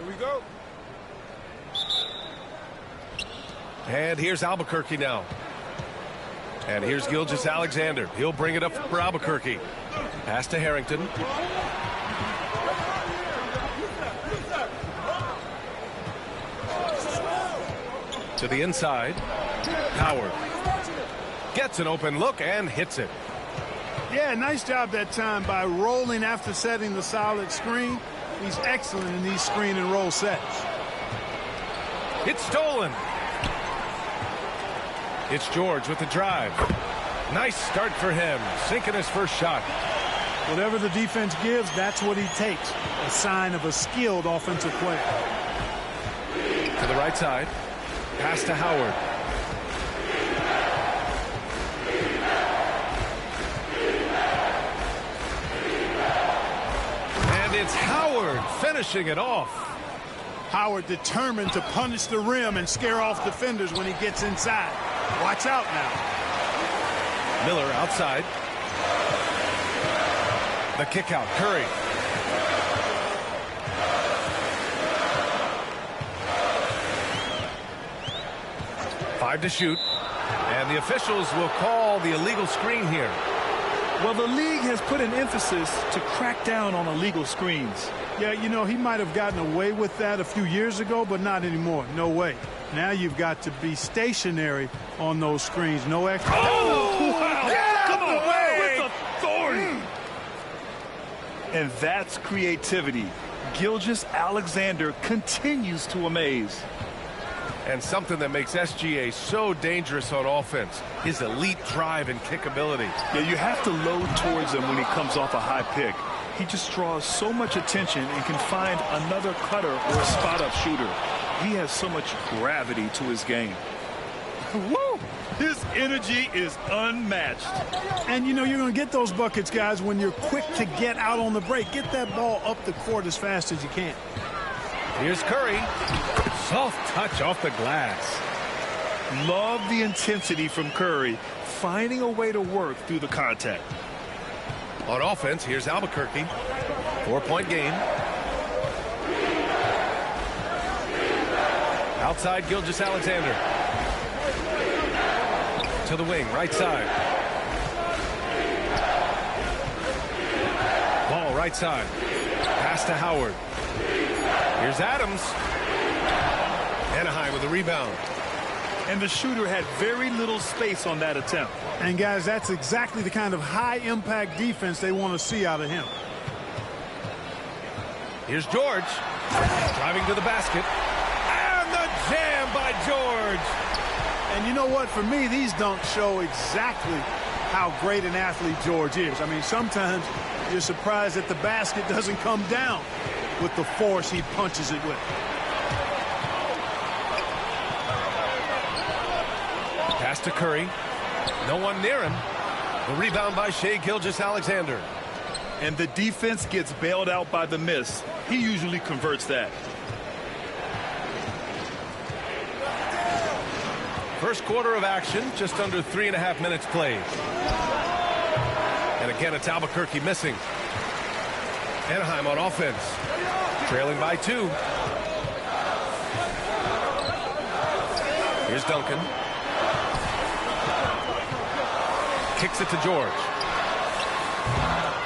Here we go. And here's Albuquerque now. And here's Gilgeous-Alexander. He'll bring it up for Albuquerque. Pass to Harrington. To the inside. Howard. Gets an open look and hits it. Yeah, nice job that time by rolling after setting the solid screen. He's excellent in these screen and roll sets. It's stolen. It's George with the drive. Nice start for him, sinking his first shot. Whatever the defense gives, that's what he takes. A sign of a skilled offensive player. To the right side. Pass to Howard. And it's Howard finishing it off. Howard determined to punish the rim and scare off defenders when he gets inside. Watch out now. Miller outside. The kick out. Curry. Five to shoot. And the officials will call the illegal screen here. Well, the league has put an emphasis to crack down on illegal screens. Yeah, you know, he might have gotten away with that a few years ago, but not anymore. No way. Now you've got to be stationary on those screens. No extra. Oh, wow. Get out of the way! With authority. And that's creativity. Gilgeous-Alexander continues to amaze. And something that makes SGA so dangerous on offense, his elite drive and kick ability. Yeah, you have to load towards him when he comes off a high pick. He just draws so much attention and can find another cutter or a spot-up shooter. He has so much gravity to his game. Woo! His energy is unmatched. And, you know, you're going to get those buckets, guys, when you're quick to get out on the break. Get that ball up the court as fast as you can. Here's Curry. Soft touch off the glass. Love the intensity from Curry, finding a way to work through the contact. On offense, here's Albuquerque. 4-point game. Outside, Gilgeous-Alexander. To the wing, right side. Ball right side. Pass to Howard. Here's Adams. Anaheim with the rebound. And the shooter had very little space on that attempt. And, guys, that's exactly the kind of high-impact defense they want to see out of him. Here's George. Driving to the basket. And the jam by George. And you know what? For me, these dunks show exactly how great an athlete George is. I mean, sometimes you're surprised that the basket doesn't come down with the force he punches it with. Pass to Curry. No one near him. The rebound by Shai Gilgeous-Alexander. And the defense gets bailed out by the miss. He usually converts that. First quarter of action, just under 3.5 minutes played. And again, it's Albuquerque missing. Anaheim on offense. Trailing by 2. Here's Duncan. Kicks it to George.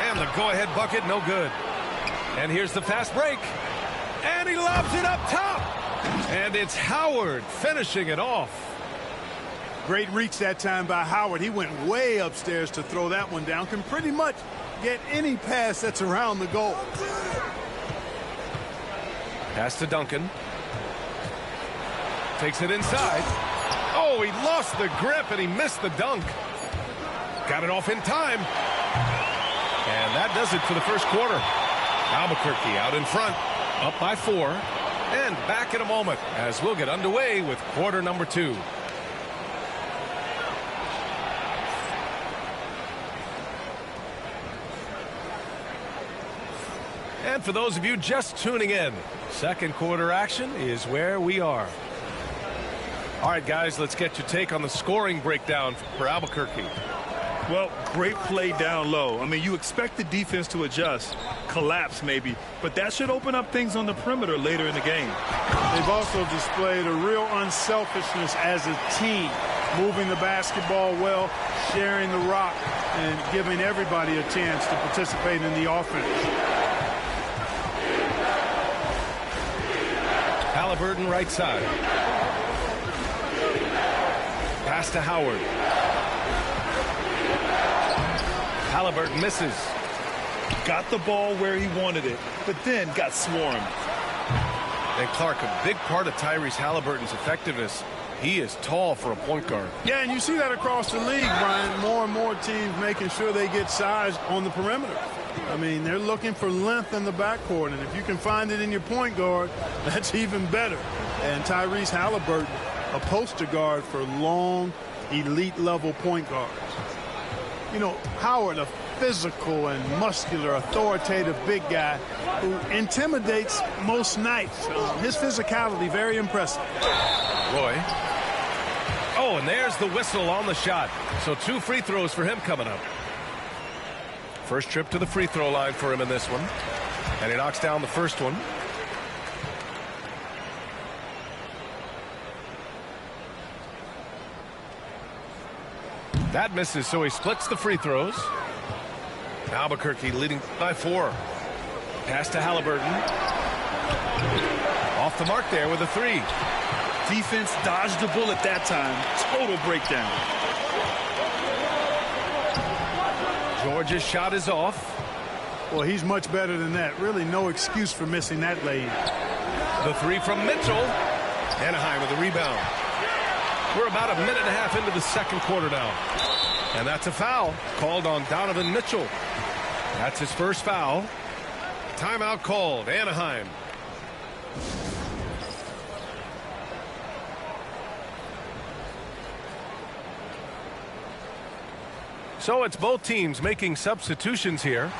And the go-ahead bucket, no good. And here's the fast break. And he lobs it up top. And it's Howard finishing it off. Great reach that time by Howard. He went way upstairs to throw that one down. Can pretty much get any pass that's around the goal. Pass to Duncan. Takes it inside. Oh, he lost the grip and he missed the dunk. Got it off in time. And that does it for the first quarter. Albuquerque out in front, up by 4. And back in a moment as we'll get underway with quarter number 2. And for those of you just tuning in, second quarter action is where we are. All right, guys, let's get your take on the scoring breakdown for Albuquerque. Well, great play down low. I mean, you expect the defense to adjust, collapse maybe, but that should open up things on the perimeter later in the game. They've also displayed a real unselfishness as a team, moving the basketball well, sharing the rock, and giving everybody a chance to participate in the offense. Halliburton right side. Pass to Howard. Halliburton misses. Got the ball where he wanted it, but then got swarmed. And Clark, a big part of Tyrese Halliburton's effectiveness, he is tall for a point guard. Yeah, and you see that across the league, Brian. More and more teams making sure they get size on the perimeter. I mean, they're looking for length in the backcourt, and if you can find it in your point guard, that's even better. And Tyrese Halliburton, a poster guard for long, elite-level point guards. You know, Howard, a physical and muscular, authoritative big guy who intimidates most nights. His physicality, very impressive. Roy. Oh, and there's the whistle on the shot. So 2 free throws for him coming up. First trip to the free throw line for him in this one. And he knocks down the first one. That misses, so he splits the free throws. Albuquerque leading by 4. Pass to Halliburton. Off the mark there with a 3. Defense dodged the bullet that time. Total breakdown. George's shot is off. Well, he's much better than that. Really no excuse for missing that lay-in. The 3 from Mitchell. Anaheim with a rebound. We're about a minute and a half into the second quarter now. And that's a foul called on Donovan Mitchell. That's his first foul. Timeout called, Anaheim. So it's both teams making substitutions here.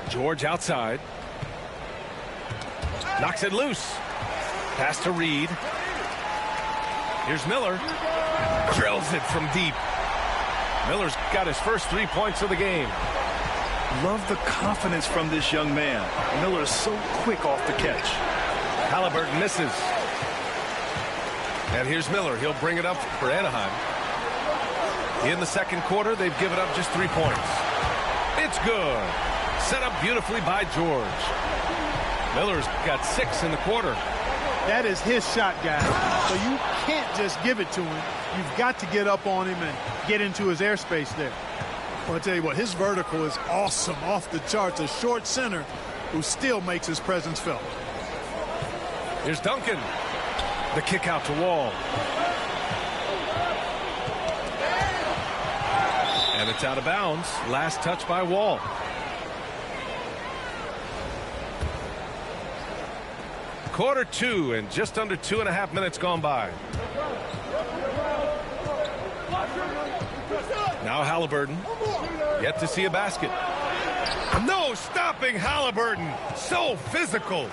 George outside. Knocks it loose. Pass to Reed. Here's Miller. Drills it from deep. Miller's got his first 3 points of the game. Love the confidence from this young man. Miller is so quick off the catch. Halliburton misses. And here's Miller. He'll bring it up for Anaheim. In the second quarter, they've given up just 3 points. It's good. Set up beautifully by George. Miller's got 6 in the quarter. That is his shot, guys. So you can't just give it to him. You've got to get up on him and get into his airspace there. Well, I'll tell you what, his vertical is awesome, off the charts. A short center who still makes his presence felt. Here's Duncan. The kick out to Wall. And it's out of bounds. Last touch by Wall. Quarter 2 and just under 2.5 minutes gone by. Now Halliburton. Yet to see a basket. No stopping Halliburton. So physical.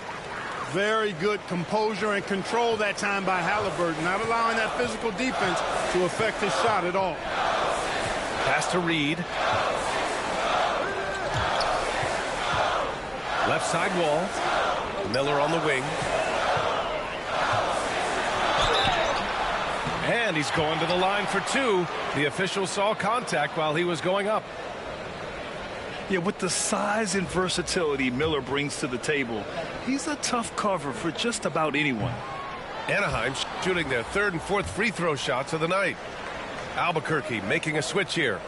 Very good composure and control that time by Halliburton. Not allowing that physical defense to affect his shot at all. Pass to Reed. Left side Wall. Miller on the wing. And he's going to the line for 2. The official saw contact while he was going up. Yeah, with the size and versatility Miller brings to the table, he's a tough cover for just about anyone. Anaheim shooting their 3rd and 4th free throw shots of the night. Albuquerque making a switch here.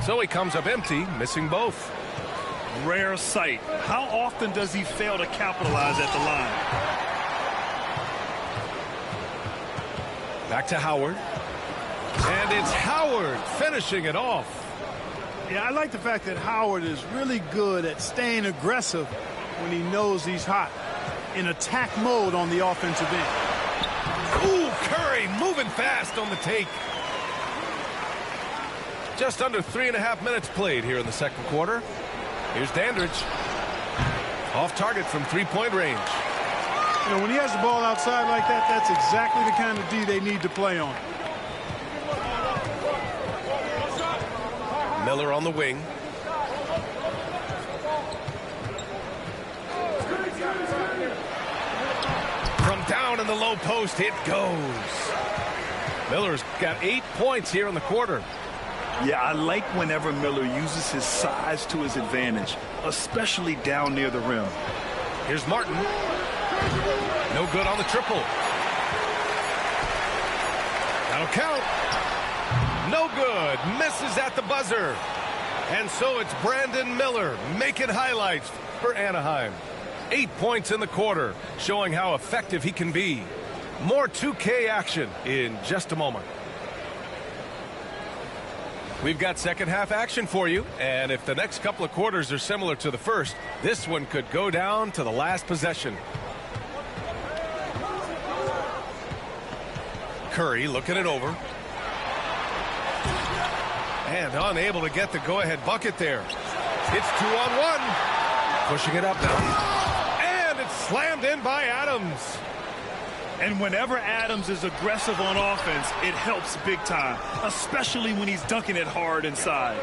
So he comes up empty, missing both. Rare sight. How often does he fail to capitalize at the line? Back to Howard. And it's Howard finishing it off. Yeah, I like the fact that Howard is really good at staying aggressive when he knows he's hot. In attack mode on the offensive end. Ooh, Curry moving fast on the take. Just under 3.5 minutes played here in the second quarter. Here's Dandridge. Off target from 3-point range. You know, when he has the ball outside like that, that's exactly the kind of D they need to play on. Miller on the wing. From down in the low post, it goes. Miller's got 8 points here in the quarter. Yeah, I like whenever Miller uses his size to his advantage, especially down near the rim. Here's Martin. No good on the triple. That'll count. No good. Misses at the buzzer. And so it's Brandon Miller making highlights for Anaheim. 8 points in the quarter, showing how effective he can be. More 2K action in just a moment. We've got second half action for you, and if the next couple of quarters are similar to the first, this one could go down to the last possession. Curry looking it over. And unable to get the go-ahead bucket there. It's 2-on-1. Pushing it up now. And it's slammed in by Adams. And whenever Adams is aggressive on offense, it helps big time, especially when he's dunking it hard inside.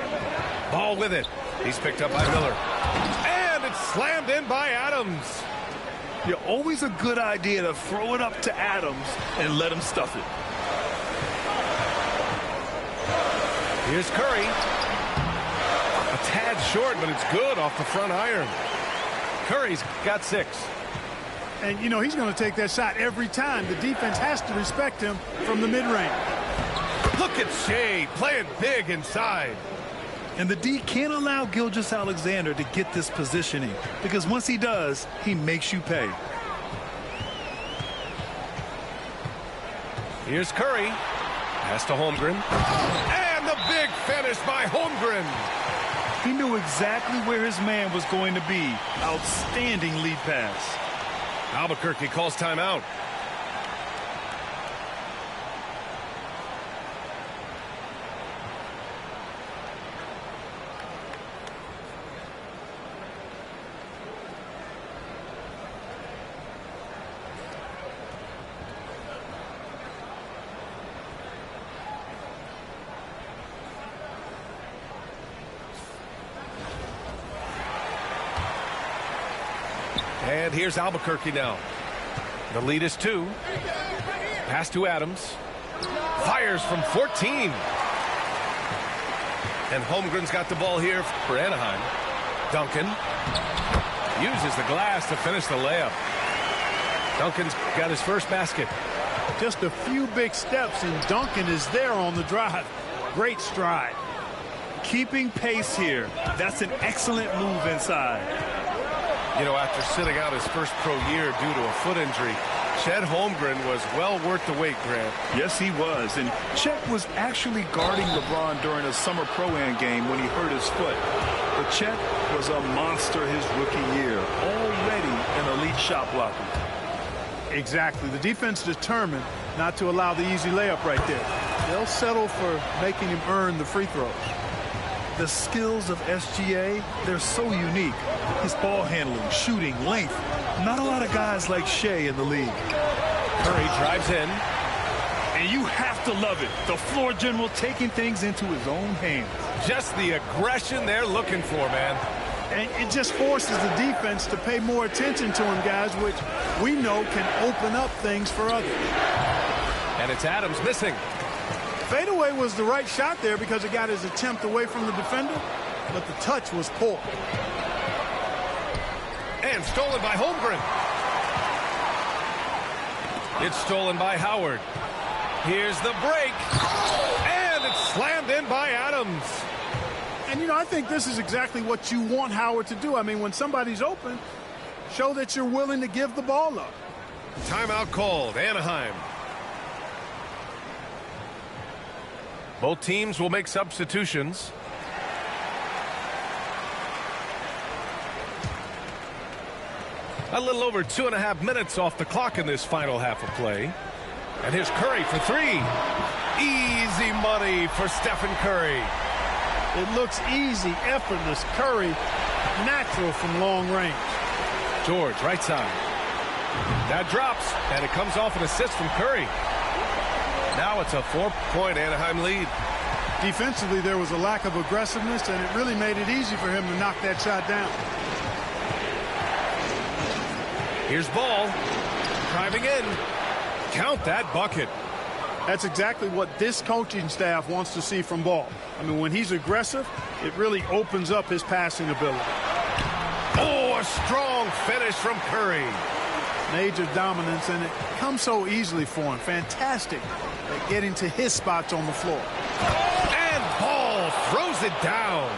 Ball with it. He's picked up by Miller. And it's slammed in by Adams. You're always a good idea to throw it up to Adams and let him stuff it. Here's Curry. A tad short, but it's good off the front iron. Curry's got 6. And, you know, he's going to take that shot every time. The defense has to respect him from the mid-range. Look at Shea playing big inside. And the D can't allow Gilgeous-Alexander to get this positioning, because once he does, he makes you pay. Here's Curry. Pass to Holmgren. And the big finish by Holmgren. He knew exactly where his man was going to be. Outstanding lead pass. Albuquerque calls timeout. And here's Albuquerque now. The lead is 2. Pass to Adams. Fires from 14. And Holmgren's got the ball here for Anaheim. Duncan uses the glass to finish the layup. Duncan's got his first basket. Just a few big steps, and Duncan is there on the drive. Great stride. Keeping pace here. That's an excellent move inside. You know, after sitting out his first pro year due to a foot injury, Chet Holmgren was well worth the wait, Grant. Yes, he was. And Chet was actually guarding LeBron during a summer Pro-Am game when he hurt his foot. But Chet was a monster his rookie year, already an elite shot blocker. Exactly. The defense determined not to allow the easy layup right there. They'll settle for making him earn the free throws. The skills of SGA, they're so unique. His ball handling, shooting, length. Not a lot of guys like Shea in the league. Curry drives in. And you have to love it. The floor general taking things into his own hands. Just the aggression they're looking for, man. And it just forces the defense to pay more attention to him, guys, which we know can open up things for others. And it's Adams missing. Fadeaway was the right shot there because it got his attempt away from the defender, but the touch was poor. And stolen by Holmgren. It's stolen by Howard. Here's the break. And it's slammed in by Adams. And, you know, I think this is exactly what you want Howard to do. I mean, when somebody's open, show that you're willing to give the ball up. Timeout called. Anaheim. Both teams will make substitutions. A little over 2.5 minutes off the clock in this final half of play. And here's Curry for 3. Easy money for Stephen Curry. It looks easy, effortless. Curry, natural from long range. George, right side. That drops, and it comes off an assist from Curry. Now it's a 4-point Anaheim lead. Defensively, there was a lack of aggressiveness, and it really made it easy for him to knock that shot down. Here's Ball. Driving in. Count that bucket. That's exactly what this coaching staff wants to see from Ball. I mean, when he's aggressive, it really opens up his passing ability. Oh, a strong finish from Curry. An age of dominance, and it comes so easily for him. Fantastic at getting to his spots on the floor. And Ball throws it down.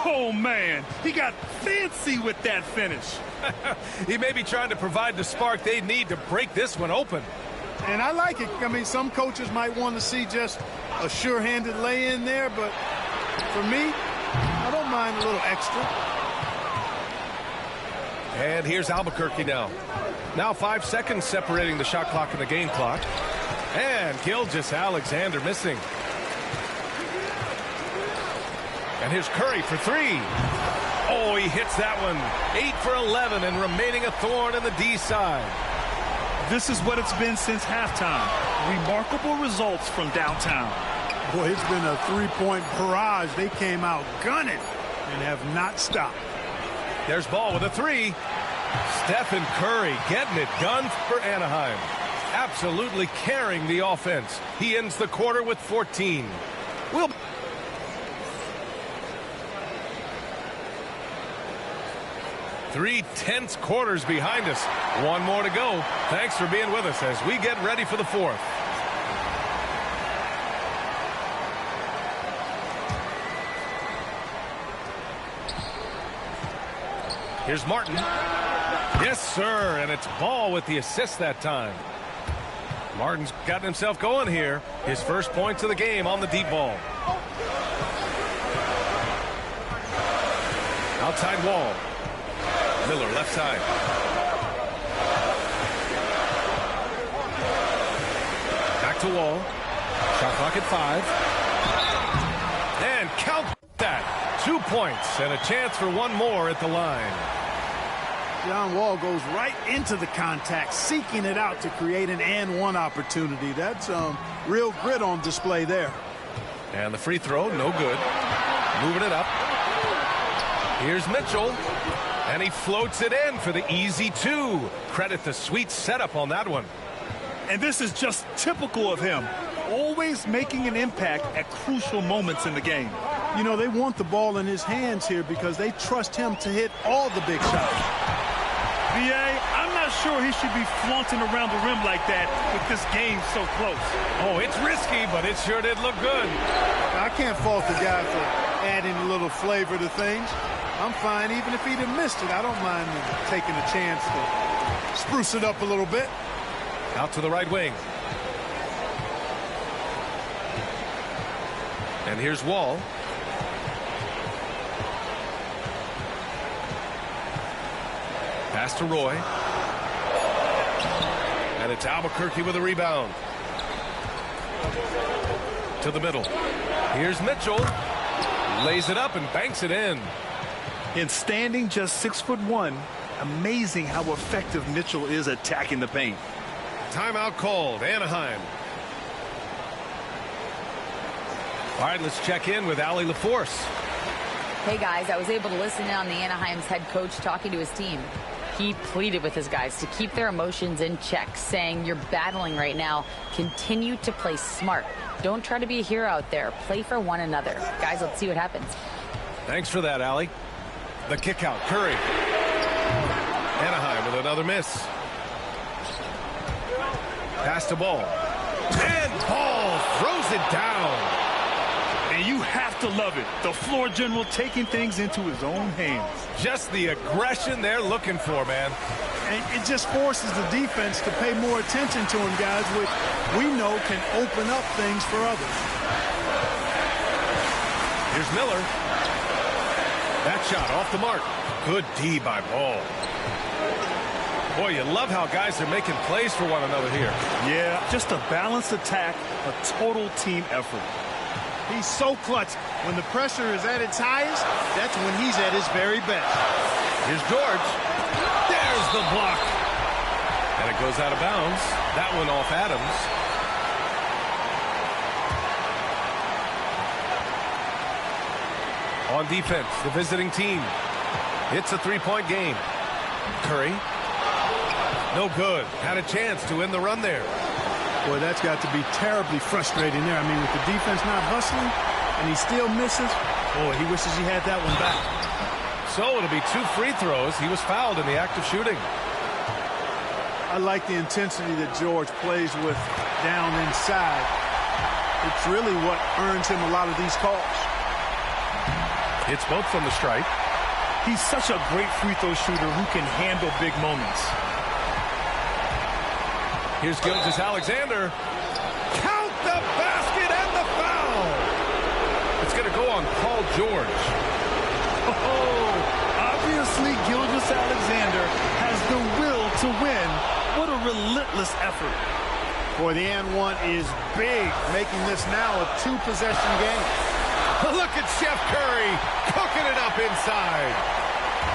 Oh, man, he got fancy with that finish. He may be trying to provide the spark they need to break this one open. And I like it. I mean, some coaches might want to see just a sure-handed lay-in there, but for me, I don't mind a little extra. And here's Albuquerque now. Now 5 seconds separating the shot clock and the game clock. And Gilgeous-Alexander missing. And here's Curry for 3. Oh, he hits that one. 8 for 11 and remaining a thorn in the D side. This is what it's been since halftime. Remarkable results from downtown. Boy, it's been a three-point barrage. They came out gunning and have not stopped. There's Ball with a 3. Stephen Curry getting it done for Anaheim. Absolutely carrying the offense. He ends the quarter with 14. We'll 3 tense quarters behind us. One more to go. Thanks for being with us as we get ready for the fourth. Here's Martin. Yes, sir, and it's Ball with the assist that time. Martin's gotten himself going here. His first points of the game on the deep ball. Outside Wall. Miller left side. Back to Wall. Shot clock at 5. And count that. 2 points and a chance for one more at the line. John Wall goes right into the contact, seeking it out to create an and-one opportunity. That's real grit on display there. And the free throw, no good. Moving it up. Here's Mitchell. And he floats it in for the easy 2. Credit the sweet setup on that one. And this is just typical of him. Always making an impact at crucial moments in the game. You know, they want the ball in his hands here because they trust him to hit all the big shots. B.A., I'm not sure he should be flaunting around the rim like that with this game so close. Oh, it's risky, but it sure did look good. I can't fault the guy for adding a little flavor to things. I'm fine even if he'd have missed it. I don't mind taking a chance to spruce it up a little bit. Out to the right wing. And here's Wall. Pass to Roy. And it's Albuquerque with a rebound. To the middle. Here's Mitchell. Lays it up and banks it in. In standing just 6'1", amazing how effective Mitchell is attacking the paint. Timeout called. Anaheim. All right, let's check in with Allie LaForce. Hey, guys, I was able to listen in on the Anaheim's head coach talking to his team. He pleaded with his guys to keep their emotions in check, saying, you're battling right now. Continue to play smart. Don't try to be a hero out there. Play for one another. Guys, let's see what happens. Thanks for that, Allie. The kick out. Curry. Anaheim with another miss. Pass to Ball. And Ball throws it down. And you have to love it. The floor general taking things into his own hands. Just the aggression they're looking for, man. And it just forces the defense to pay more attention to him, guys, which we know can open up things for others. Here's Miller. That shot off the mark. Good D by Ball. Boy, you love how guys are making plays for one another here. Yeah, just a balanced attack, a total team effort. He's so clutch. When the pressure is at its highest, that's when he's at his very best. Here's George. There's the block. And it goes out of bounds. That one off Adams. On defense, the visiting team. It's a three-point game. Curry. No good. Had a chance to end the run there. Boy, that's got to be terribly frustrating there. I mean, with the defense not hustling and he still misses, boy, he wishes he had that one back. So it'll be 2 free throws. He was fouled in the act of shooting. I like the intensity that George plays with down inside. It's really what earns him a lot of these calls. Hits both from the stripe. He's such a great free throw shooter who can handle big moments. Here's Gilgeous-Alexander. Count the basket and the foul. It's going to go on Paul George. Oh, obviously Gilgeous-Alexander has the will to win. What a relentless effort. Boy, the and one is big, making this now a 2-possession game. Look at Chef Curry cooking it up inside.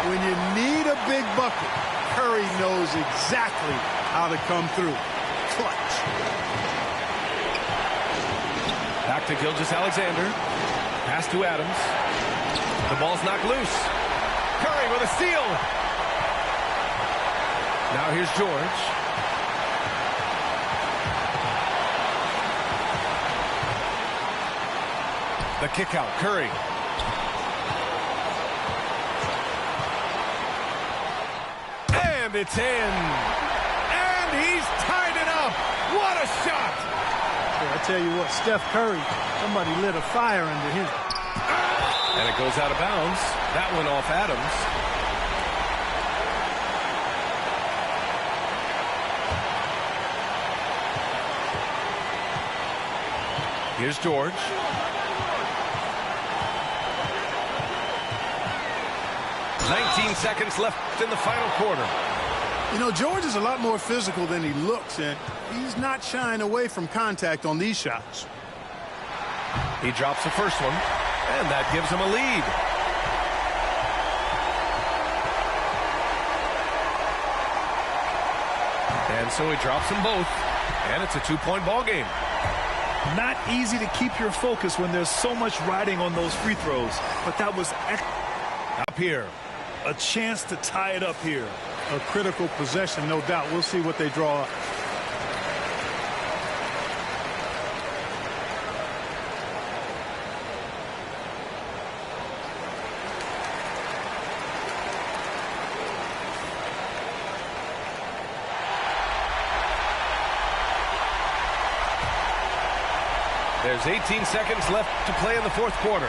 When you need a big bucket, Curry knows exactly how to come through. Clutch. Back to Gilgeous-Alexander. Pass to Adams. The ball's knocked loose. Curry with a steal. Now here's George. The kick out, Curry. And it's in. And he's tied it up. What a shot. I tell you what, Steph Curry, somebody lit a fire under him. And it goes out of bounds. That one off Adams. Here's George. "19 seconds left in the final quarter." You know, George is a lot more physical than he looks, and he's not shying away from contact on these shots. He drops the first one, and that gives him a lead. And so he drops them both, and it's a 2-point ball game. Not easy to keep your focus when there's so much riding on those free throws, but that was up here. A chance to tie it up here. A critical possession, no doubt. We'll see what they draw up. There's 18 seconds left to play in the fourth quarter.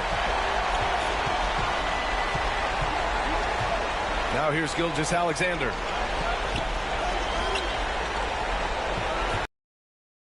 Now here's Gilgeous-Alexander.